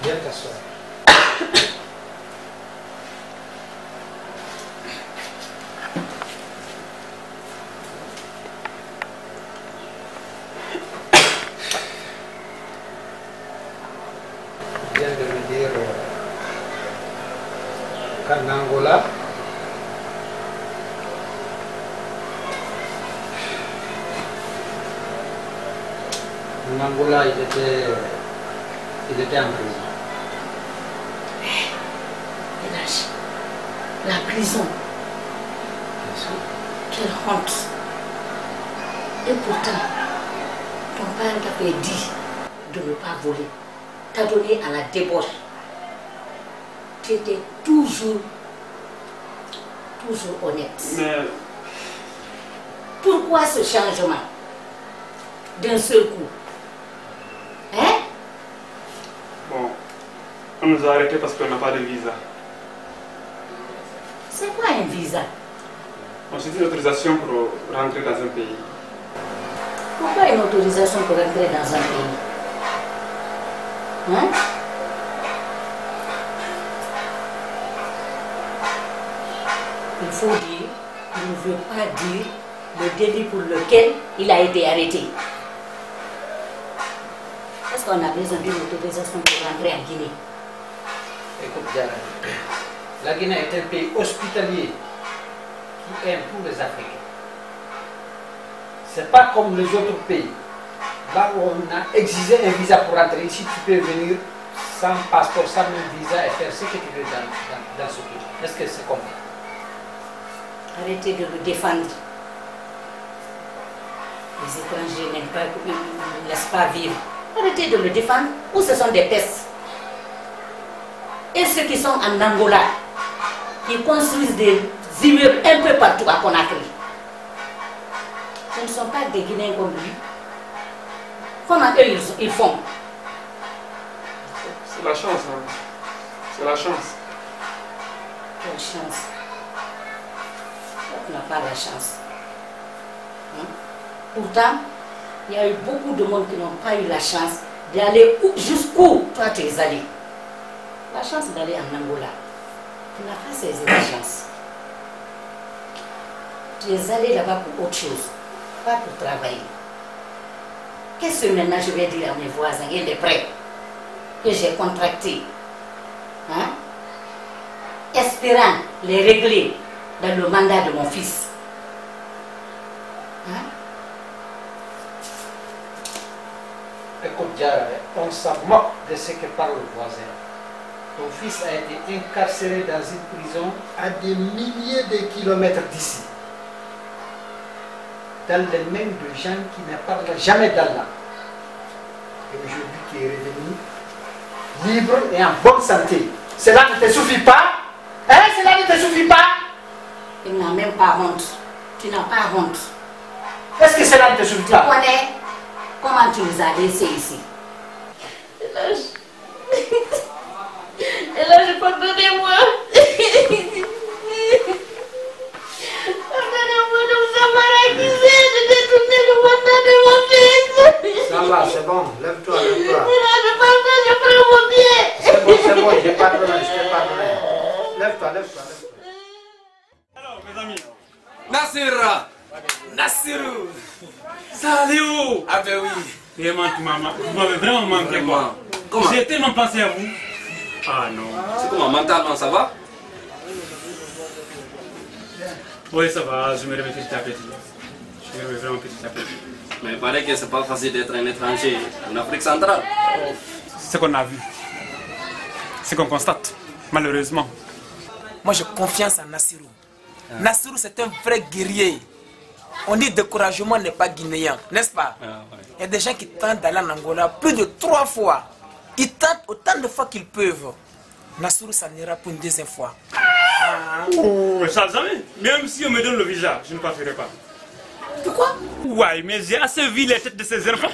Viens t'asseoir. Je viens de me dire qu'en Angola, il était en prison. Elage, la prison. Bien sûr. Quelle honte. Et pourtant, ton père t'avait dit de ne pas voler. T'as donné à la débauche. Tu étais toujours honnête. Mais... Pourquoi ce changement d'un seul coup? Hein? Bon, on nous a arrêtés parce qu'on n'a pas de visa. C'est quoi un visa? On s'est dit une autorisation pour rentrer dans un pays. Pourquoi une autorisation pour rentrer dans un pays? Hein? Il faut dire, il ne veut pas dire le délit pour lequel il a été arrêté. Est-ce qu'on a besoin d'une autorisation pour rentrer en Guinée? Écoute, Diara, la Guinée est un pays hospitalier qui aime tous les Africains. C'est pas comme les autres pays. Là où on a exigé un visa pour rentrer ici, tu peux venir sans passeport, sans même visa et faire ce que tu veux dans ce pays. Est-ce que c'est comme ça? Arrêtez de le défendre. Les étrangers n'aiment pas, ne laissent pas vivre. Arrêtez de le défendre. Ou ce sont des pestes. Et ceux qui sont en Angola, qui construisent des immeubles un peu partout à Conakry. Ce ne sont pas des Guinéens comme lui. Comment eux ils font? C'est la chance, hein. C'est la chance. Quelle chance. On n'a pas la chance. Hein? Pourtant, il y a eu beaucoup de monde qui n'ont pas eu la chance d'aller jusqu'où toi tu es allé. La chance d'aller en Angola. Tu n'as pas saisi la chance. Tu es allé là-bas pour autre chose, pas pour travailler. Qu'est-ce que maintenant je vais dire à mes voisins et les prêts que j'ai contractés, hein? Espérant les régler dans le mandat de mon fils. Hein? Écoute, Diara, on s'en moque de ce que parle le voisin. Ton fils a été incarcéré dans une prison à des milliers de kilomètres d'ici, dans les mains de gens qui ne parlent jamais d'Allah. Et aujourd'hui, tu es revenu libre et en bonne santé. Cela ne te suffit pas? Hein? Cela ne te suffit pas? Il n'a même pas honte. Tu n'as pas honte. Est-ce que cela ne te suffit Tu pas? connais comment tu nous as laissés ici? Et là, pardonnez-moi. Pardonnez-moi de vous avoir accusé de détourner le mandat de mon fils. Ça va, c'est bon. Lève-toi, lève-toi. Je pardonne, je prends mon pied. C'est bon, j'ai pardonné, je t'ai pardonné. Lève-toi, lève-toi, lève-toi. Alors, mes amis. Nassira! Nassirou! Salut! Ah ben oui! Vraiment, vous m'avez vraiment manqué, moi. Comment? J'ai tellement pensé à vous. Ah non. C'est comment, mentalement, ça va? Oui, ça va, je me réveille petit à petit. Je me réveille vraiment petit à petit. Mais il paraît que c'est pas facile d'être un étranger en Afrique centrale. Ce qu'on a vu, ce qu'on constate, malheureusement. Moi, j'ai confiance en Nassirou. Nassirou, c'est un vrai guerrier. On dit découragement n'est pas guinéen, n'est-ce pas? Il y a des gens qui tentent d'aller en Angola plus de 3 fois. Ils tentent autant de fois qu'ils peuvent. Nassirou s'en ira pour une deuxième fois. Oh, ça jamais. Même si on me donne le visa, je ne partirai pas. Pourquoi? Ouais, mais j'ai assez vu les têtes de ces enfants.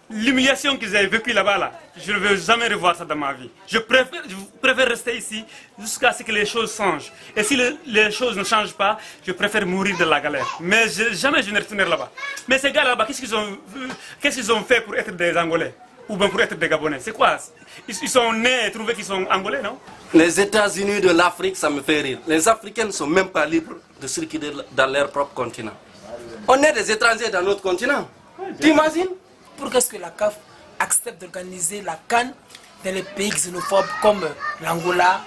L'humiliation qu'ils avaient vécue là-bas, là, je ne veux jamais revoir ça dans ma vie. Je préfère rester ici jusqu'à ce que les choses changent. Et si les choses ne changent pas, je préfère mourir de la galère. Mais jamais je ne retournerai là-bas. Mais ces gars là-bas, qu'est-ce qu'ils ont fait pour être des Angolais? ou bien pour être des Gabonais? C'est quoi? Ils sont nés et trouvés qu'ils sont Angolais, non? Les États-Unis de l'Afrique, ça me fait rire. Les Africains ne sont même pas libres de circuler dans leur propre continent. On est des étrangers dans notre continent. T'imagines? Pourquoi est-ce que la CAF accepte d'organiser la CAN dans les pays xénophobes comme l'Angola,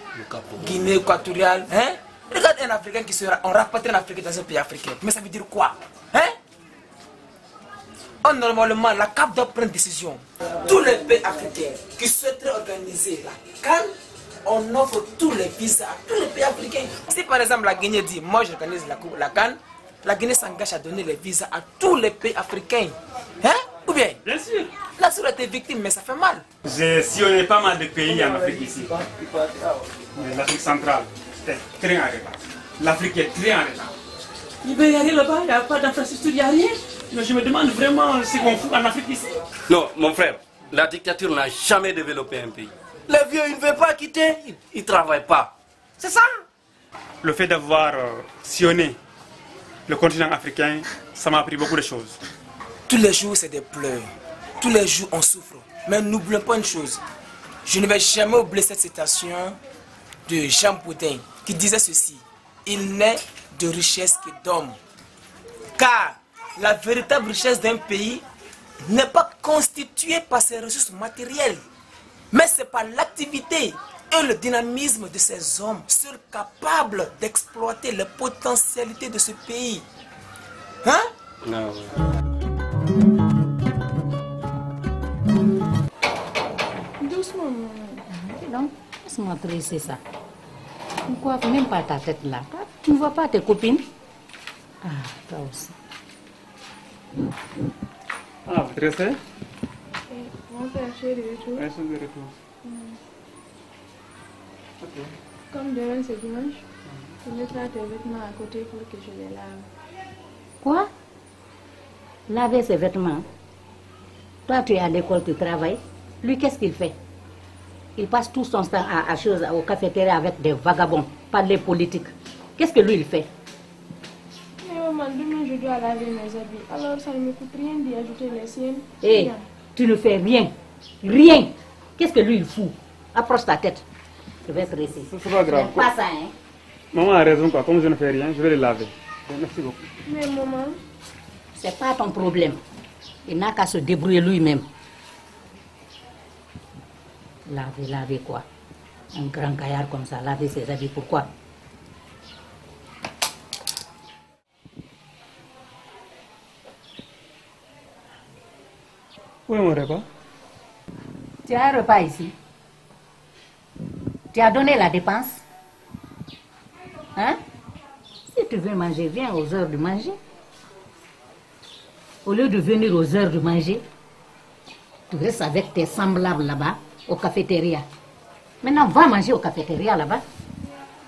Guinée équatoriale, hein? Regarde un Africain qui sera, on rapatrie un Africain dans un pays africain. Mais ça veut dire quoi? Hein? Normalement, la CAF doit prendre une décision. Tous les pays africains qui souhaiteraient organiser la CAN, on offre tous les visas à tous les pays africains. Si par exemple la Guinée dit, moi j'organise la CAN, la Guinée s'engage à donner les visas à tous les pays africains. Hein? Ou bien? Bien sûr. La Sœur a été victime, mais ça fait mal. J'ai sillonné pas mal de pays en Afrique ici. L'Afrique centrale, c'était très en retard. L'Afrique est très en retard. Il n'y a rien là-bas, il n'y a pas d'infrastructure, il n'y a rien. Mais je me demande vraiment ce qu'on fout en Afrique ici. Non, mon frère, la dictature n'a jamais développé un pays. Les vieux, ils ne veulent pas quitter, ils ne travaillent pas. C'est ça. Le fait d'avoir sillonné le continent africain, ça m'a appris beaucoup de choses. Tous les jours, c'est des pleurs. Tous les jours, on souffre. Mais n'oublions pas une chose. Je ne vais jamais oublier cette citation de Jean Poudin qui disait ceci. Il n'est de richesse que d'homme. Car la véritable richesse d'un pays n'est pas constituée par ses ressources matérielles, mais c'est par l'activité et le dynamisme de ces hommes, seuls capables d'exploiter les potentialités de ce pays. Hein? Non. Doucement, non, laisse-moi tresser ça. Pourquoi même pas ta tête là? Tu ne vois pas tes copines? Ah, toi aussi. Ah, vous tressez? Mon père chéri et tout. Elles sont de retour. Ok. Comme demain c'est dimanche, tu mettras tes vêtements à côté pour que je les lave. Quoi? Laver ses vêtements? Toi, tu es à l'école, tu travailles. Lui, qu'est-ce qu'il fait? Il passe tout son temps aux cafétérias avec des vagabonds, parler politique. Qu'est-ce que lui, il fait? Mais maman, demain je dois laver mes habits. Alors ça ne me coûte rien d'y ajouter les siennes. Hé, tu ne fais rien. Rien. Qu'est-ce que lui, il fout? Approche ta tête. Je vais te laisser. C'est pas grave. C'est pas ça, hein? Maman a raison, quoi. Comme je ne fais rien, je vais les laver. Merci beaucoup. Mais maman... C'est pas ton problème. Il n'a qu'à se débrouiller lui-même. Laver quoi? Un grand gaillard comme ça, laver ses habits, pourquoi? Où est mon repas? Tu as un repas ici. Tu as donné la dépense. Hein? Si tu veux manger, viens aux heures de manger. Au lieu de venir aux heures de manger, tu restes avec tes semblables là-bas, au cafétéria. Maintenant, va manger au cafétéria là-bas.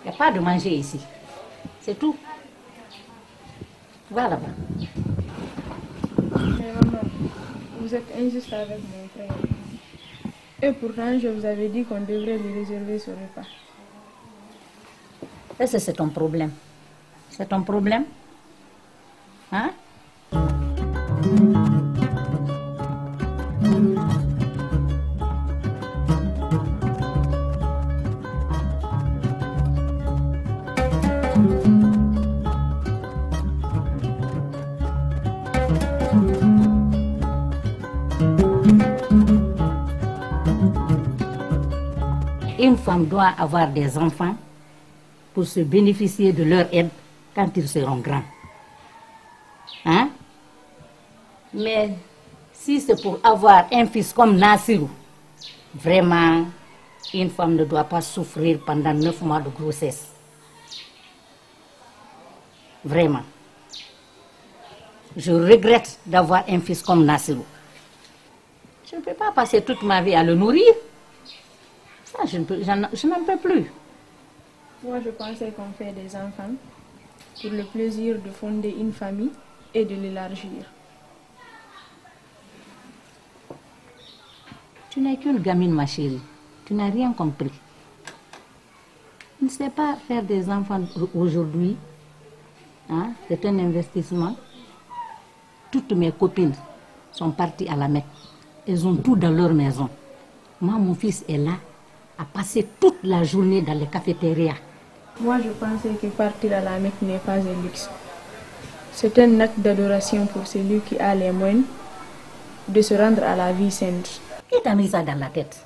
Il n'y a pas de manger ici. C'est tout. Va là-bas. Mais maman, vous êtes injuste avec mon frère. Et pourtant, je vous avais dit qu'on devrait lui réserver ce repas. Est-ce que c'est ton problème? C'est ton problème? Hein? Une femme doit avoir des enfants pour se bénéficier de leur aide quand ils seront grands. Hein? Mais si c'est pour avoir un fils comme Nassirou, vraiment, une femme ne doit pas souffrir pendant 9 mois de grossesse. Vraiment. Je regrette d'avoir un fils comme Nassirou. Je ne peux pas passer toute ma vie à le nourrir. Ça, je n'en peux plus. Moi, je pensais qu'on fait des enfants pour le plaisir de fonder une famille et de l'élargir. Tu n'es qu'une gamine, ma chérie. Tu n'as rien compris. Tu ne sais pas faire des enfants aujourd'hui. Hein? C'est un investissement. Toutes mes copines sont parties à la Mecque. Ils ont tout dans leur maison. Moi, mon fils est là, à passer toute la journée dans les cafétérias. Moi, je pensais que partir à la Mecque n'est pas un luxe. C'est un acte d'adoration pour celui qui a les moyens de se rendre à la vie sainte. Qui t'a mis ça dans la tête?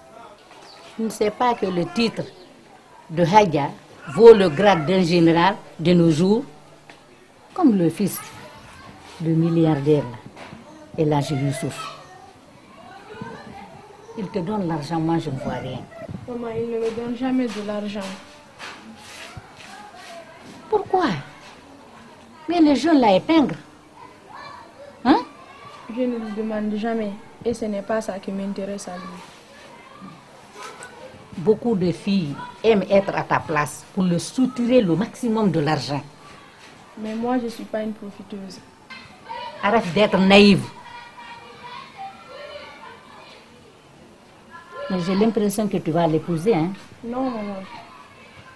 Je ne sais pas que le titre de Hadja vaut le grade d'un général de nos jours, comme le fils du milliardaire, El Hadji Youssouf. Il te donne l'argent, moi je ne vois rien. Maman, il ne me donne jamais de l'argent. Pourquoi? Mais les jeunes là épinglent. Hein? Je ne lui demande jamais et ce n'est pas ça qui m'intéresse à lui. Beaucoup de filles aiment être à ta place pour le soutirer le maximum de l'argent. Mais moi, je ne suis pas une profiteuse. Arrête d'être naïve. Mais j'ai l'impression que tu vas l'épouser, hein? Non, maman.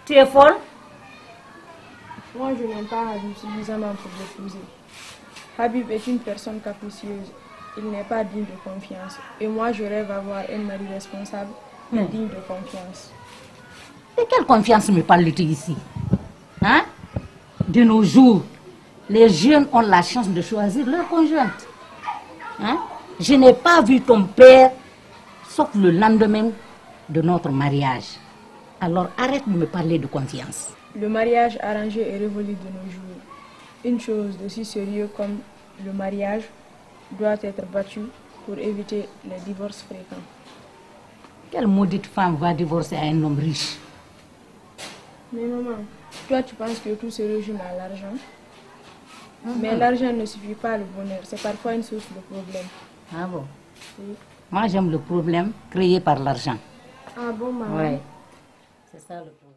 Tu es folle? Moi, je n'aime pas Habib suffisamment pour l'épouser. Habib est une personne capricieuse. Il n'est pas digne de confiance. Et moi, je rêve d'avoir un mari responsable et digne de confiance. De quelle confiance me parles-tu ici? Hein? De nos jours, les jeunes ont la chance de choisir leur conjointe. Hein? Je n'ai pas vu ton père, sauf le lendemain de notre mariage. Alors arrête de me parler de confiance. Le mariage arrangé est révolu de nos jours. Une chose d'aussi sérieuse comme le mariage doit être battue pour éviter les divorces fréquents. Quelle maudite femme va divorcer à un homme riche? Mais maman, toi tu penses que tout se résume à l'argent? Mais l'argent ne suffit pas le bonheur, c'est parfois une source de problème. Ah bon? Oui. Moi j'aime le problème créé par l'argent. Ah bon, maman? Oui. C'est ça le problème.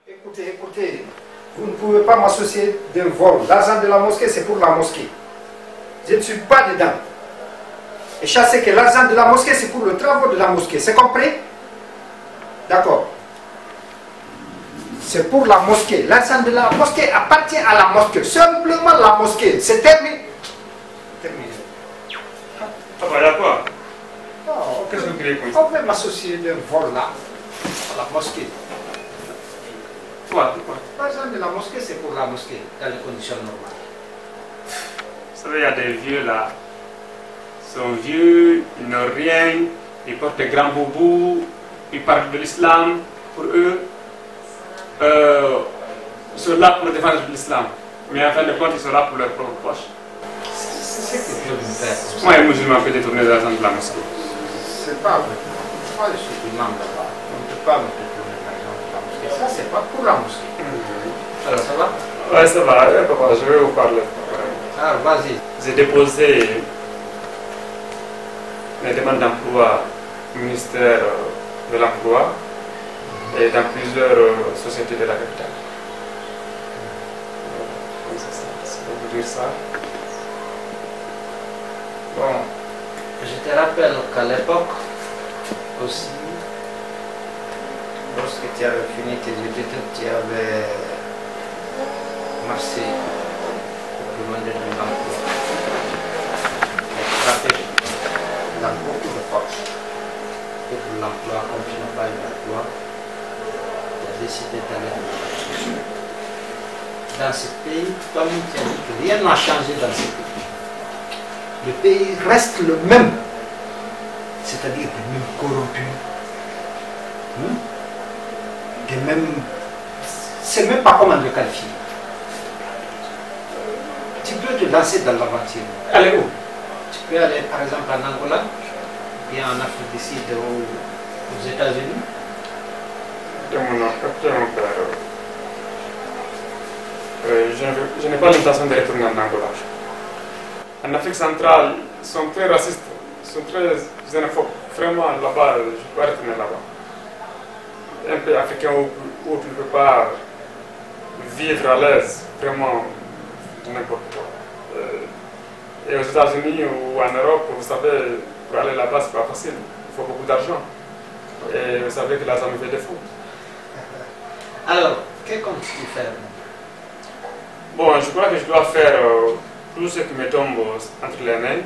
Écoutez, vous ne pouvez pas m'associer d'un vol. L'argent de la mosquée, c'est pour la mosquée. Je ne suis pas dedans. Et sachez que l'argent de la mosquée, c'est pour le travail de la mosquée. C'est compris? D'accord. C'est pour la mosquée. L'argent de la mosquée appartient à la mosquée. Simplement la mosquée. C'est terminé. Terminé. Ah bah d'accord. Oh, Qu'est-ce que vous voulez comme ça? on peut m'associer d'un vol là, à la mosquée. Quoi? L'argent de la mosquée, c'est pour la mosquée, dans les conditions normales. Vous savez, il y a des vieux là. Ils sont vieux, ils n'ont rien, ils portent des grands boubous, ils parlent de l'islam. Pour eux, ils sont là pour le défendre de l'islam. Mais en fin de compte, ils sont là pour leur propre poche. C'est ce que je veux faire. Moi, un musulman peut détourner l'argent de la mosquée. C'est pas vrai. Moi, je suis imam là-bas. On ne peut pas me détourner l'argent de la mosquée. Ça, c'est pas pour la mosquée. Alors, ça va? Ouais, ça va. Papa, je vais vous parler. Alors, vas-y. J'ai déposé mes demandes d'emploi au ministère de l'Emploi et dans plusieurs sociétés de la capitale. Comme ça, c'est pour vous dire ça. Bon. Je te rappelle qu'à l'époque, aussi, lorsque tu avais fini tes études, tu avais marché pour demander de l'emploi. Tu as fait dans beaucoup de force pour l'emploi, comme tu n'as pas eu l'emploi, tu as décidé d'aller dans ce pays, comme tu as dit que rien n'a changé dans ce pays. Le pays reste le même, c'est-à-dire des mêmes corrompus, des mêmes... C'est même pas comment le qualifier. Tu peux te lancer dans l'aventure. Allez où? Tu peux aller par exemple en Angola, bien en Afrique du Sud ou aux États-Unis. Je n'ai pas l'intention de retourner en Angola. En Afrique centrale, ils sont très racistes, ils sont très xénophobes. Vraiment, là-bas, je ne peux pas retourner là-bas. Un pays africain où tu ne peux pas vivre à l'aise, vraiment, n'importe quoi. Et aux États-Unis ou en Europe, vous savez, pour aller là-bas, ce n'est pas facile. Il faut beaucoup d'argent. Et vous savez que l'argent me fait défaut. Alors, que comptes-tu faire? Bon, je crois que je dois faire tout ce qui me tombe entre les mains.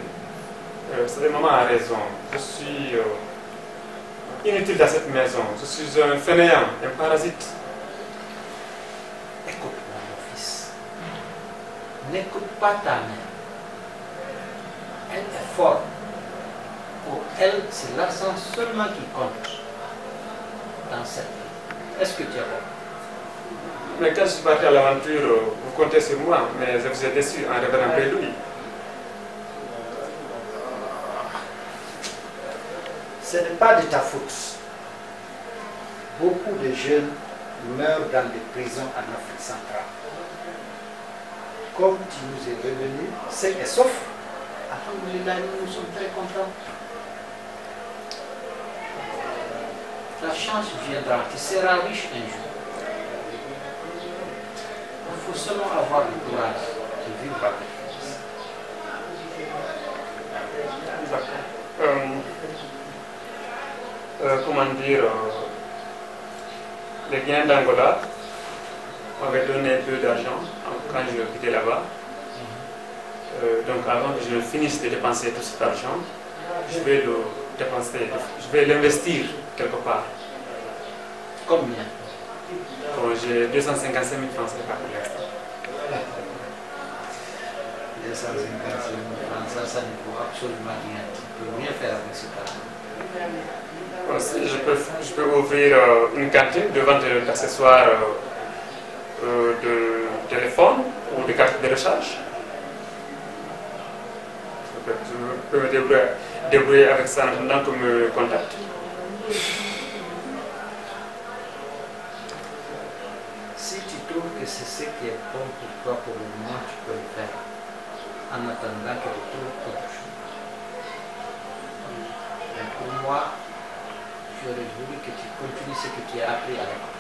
Vous savez, maman a raison. Je suis inutile dans cette maison. Je suis un fainéant, un parasite. Écoute-moi, mon fils. N'écoute pas ta mère. Elle est forte. Pour elle, c'est l'argent seulement qui compte dans cette vie. Est-ce que tu es bon? Mais quand je suis parti à l'aventure, vous comptez sur moi, mais je vous ai déçu en révérend Louis. Ce n'est pas de ta faute. Beaucoup de jeunes meurent dans des prisons en Afrique centrale. Comme tu nous es revenu, c'est et sauf, alhamdoulilah, nous sommes très contents. La chance viendra, tu seras riche un jour. Il faut seulement avoir le courage de vivre avec. Comment dire, les biens d'Angola m'avaient donné un peu d'argent quand je quittais là-bas. Donc avant que je finisse de dépenser tout cet argent, je vais le dépenser, je vais l'investir quelque part. Combien? J'ai 255 000 francs, c'est pas pour l'instant. 255 000 francs, ça ne vaut absolument rien. Tu ne peux rien faire avec ce argent. Je peux ouvrir une cantine de vente d'accessoires de téléphone ou de cartes de recharge. Je peux me débrouiller avec ça en attendant qu'on me contacte. Si tu trouves que c'est ce qui est bon pour toi pour le moment, tu peux le faire. En attendant que tu trouves autre chose. Mais pour moi, j'aurais voulu que tu continues ce que tu as appris à l'école.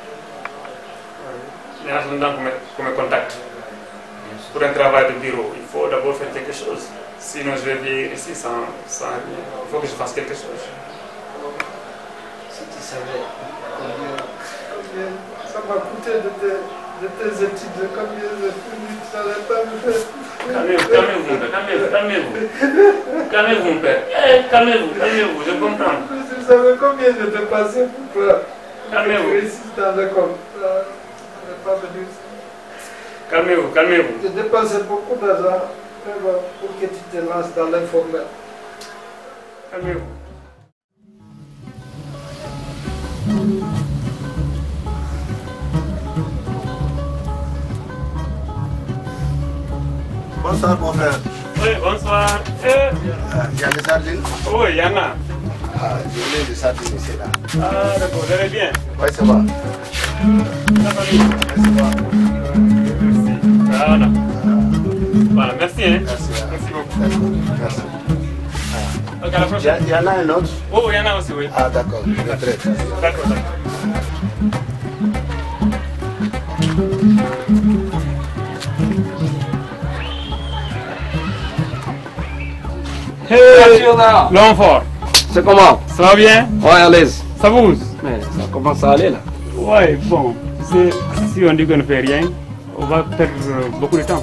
Mais en attendant qu'on me contacte pour un travail de bureau, il faut d'abord faire quelque chose. Sinon, je vais vivre ici sans rien. Il faut que je fasse quelque chose. Si tu savais combien ça m'a coûté de tes études, combien de fini, tu n'allais pas me faire. Calmez-vous, mon père. Calmez-vous, je comprends. Tu savais combien je dépensais pour toi. Calmez-vous. Tu réussisses dans l'école. Tu n'es pas venu. Calmez-vous. Tu dépensais beaucoup d'argent pour que tu te lances dans l'informel. Calmez-vous. Bonsoir mon frère. Oui, bonsoir. Il y a des sardines? Oui, il y en a. Ah, j'ai mis des sardines ici là. Ah, d'accord, vous allez bien? Oui, ça va. La famille? Oui, ça va. Merci. Voilà. Voilà, merci. Hein. Merci. Merci beaucoup. Merci. Donc à la prochaine. Il y en a un autre? Oh, il y en a aussi, oui. Ah, d'accord. Je le traite. D'accord. Hey, L'homme fort. c'est comment? Ça va bien? Ouais, à l'aise. Ça vous? Mais ça commence à aller là. Ouais, bon. Si on dit qu'on ne fait rien, on va perdre beaucoup de temps.